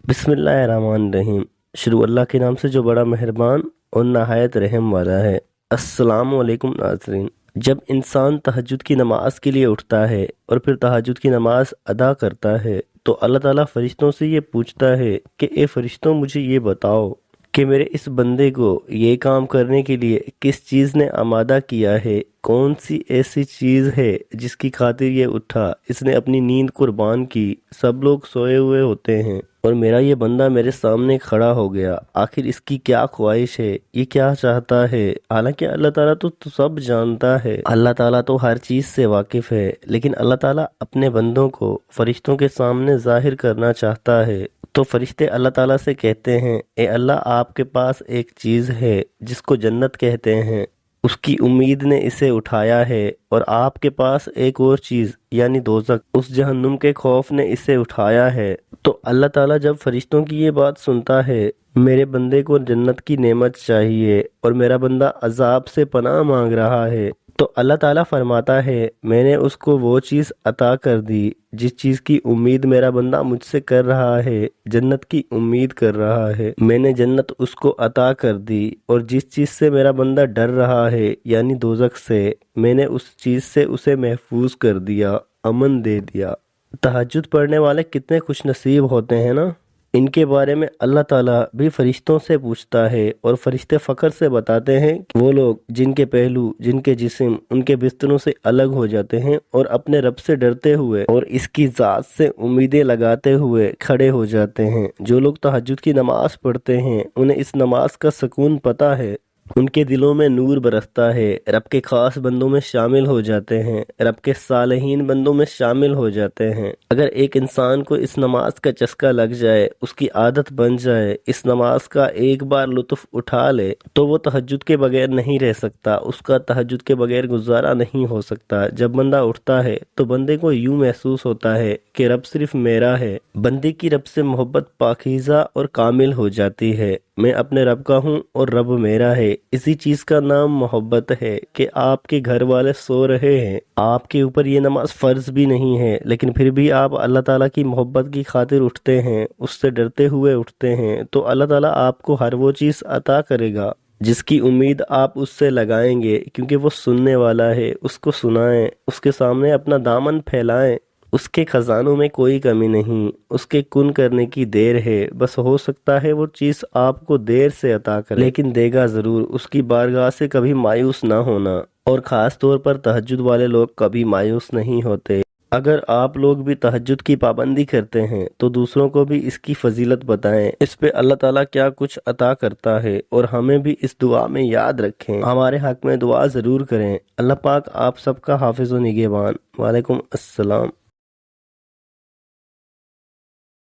بسم اللہ الرحمن الرحیم۔ شروع اللہ کے نام سے جو بڑا مہربان اور نہایت رحم والا ہے۔ السلام علیکم ناظرین۔ جب انسان تہجد کی نماز کے لیے اٹھتا ہے اور پھر تہجد کی نماز ادا کرتا ہے تو اللہ تعالیٰ فرشتوں سے یہ پوچھتا ہے کہ اے فرشتوں مجھے یہ بتاؤ کہ میرے اس بندے کو یہ کام کرنے کے لیے کس چیز نے آمادہ کیا ہے، کون سی ایسی چیز ہے جس کی خاطر یہ اٹھا، اس نے اپنی نیند قربان کی، سب لوگ سوئے ہوئے ہوتے ہیں اور میرا یہ بندہ میرے سامنے کھڑا ہو گیا، آخر اس کی کیا خواہش ہے، یہ کیا چاہتا ہے۔ حالانکہ اللہ تعالیٰ تو سب جانتا ہے، اللہ تعالیٰ تو ہر چیز سے واقف ہے، لیکن اللہ تعالیٰ اپنے بندوں کو فرشتوں کے سامنے ظاہر کرنا چاہتا ہے۔ تو فرشتے اللہ تعالیٰ سے کہتے ہیں اے اللہ، آپ کے پاس ایک چیز ہے جس کو جنت کہتے ہیں، اس کی امید نے اسے اٹھایا ہے، اور آپ کے پاس ایک اور چیز یعنی دوزخ، اس جہنم کے خوف نے اسے اٹھایا ہے۔ تو اللہ تعالیٰ جب فرشتوں کی یہ بات سنتا ہے، میرے بندے کو جنت کی نعمت چاہیے اور میرا بندہ عذاب سے پناہ مانگ رہا ہے، تو اللہ تعالیٰ فرماتا ہے میں نے اس کو وہ چیز عطا کر دی جس چیز کی امید میرا بندہ مجھ سے کر رہا ہے، جنت کی امید کر رہا ہے، میں نے جنت اس کو عطا کر دی، اور جس چیز سے میرا بندہ ڈر رہا ہے یعنی دوزخ سے، میں نے اس چیز سے اسے محفوظ کر دیا، امن دے دیا۔ تہجد پڑھنے والے کتنے خوش نصیب ہوتے ہیں نا۔ ان کے بارے میں اللہ تعالیٰ بھی فرشتوں سے پوچھتا ہے، اور فرشتے فخر سے بتاتے ہیں کہ وہ لوگ جن کے پہلو، جن کے جسم ان کے بستروں سے الگ ہو جاتے ہیں اور اپنے رب سے ڈرتے ہوئے اور اس کی ذات سے امیدیں لگاتے ہوئے کھڑے ہو جاتے ہیں۔ جو لوگ تہجد کی نماز پڑھتے ہیں انہیں اس نماز کا سکون پتہ ہے، ان کے دلوں میں نور برستا ہے، رب کے خاص بندوں میں شامل ہو جاتے ہیں، رب کے صالحین بندوں میں شامل ہو جاتے ہیں۔ اگر ایک انسان کو اس نماز کا چسکا لگ جائے، اس کی عادت بن جائے، اس نماز کا ایک بار لطف اٹھا لے، تو وہ تہجد کے بغیر نہیں رہ سکتا، اس کا تہجد کے بغیر گزارا نہیں ہو سکتا۔ جب بندہ اٹھتا ہے تو بندے کو یوں محسوس ہوتا ہے کہ رب صرف میرا ہے۔ بندے کی رب سے محبت پاکیزہ اور کامل ہو جاتی ہے، میں اپنے رب کا ہوں اور رب میرا ہے۔ اسی چیز کا نام محبت ہے کہ آپ کے گھر والے سو رہے ہیں، آپ کے اوپر یہ نماز فرض بھی نہیں ہے، لیکن پھر بھی آپ اللہ تعالیٰ کی محبت کی خاطر اٹھتے ہیں، اس سے ڈرتے ہوئے اٹھتے ہیں، تو اللہ تعالیٰ آپ کو ہر وہ چیز عطا کرے گا جس کی امید آپ اس سے لگائیں گے، کیونکہ وہ سننے والا ہے۔ اس کو سنائیں، اس کے سامنے اپنا دامن پھیلائیں، اس کے خزانوں میں کوئی کمی نہیں، اس کے کن کرنے کی دیر ہے، بس ہو سکتا ہے وہ چیز آپ کو دیر سے عطا کرے، لیکن دے گا ضرور۔ اس کی بارگاہ سے کبھی مایوس نہ ہونا، اور خاص طور پر تہجد والے لوگ کبھی مایوس نہیں ہوتے۔ اگر آپ لوگ بھی تہجد کی پابندی کرتے ہیں تو دوسروں کو بھی اس کی فضیلت بتائیں، اس پہ اللہ تعالیٰ کیا کچھ عطا کرتا ہے، اور ہمیں بھی اس دعا میں یاد رکھیں، ہمارے حق میں دعا ضرور کریں۔ اللہ پاک آپ سب کا حافظ و نگہبان۔ وعلیکم السلام۔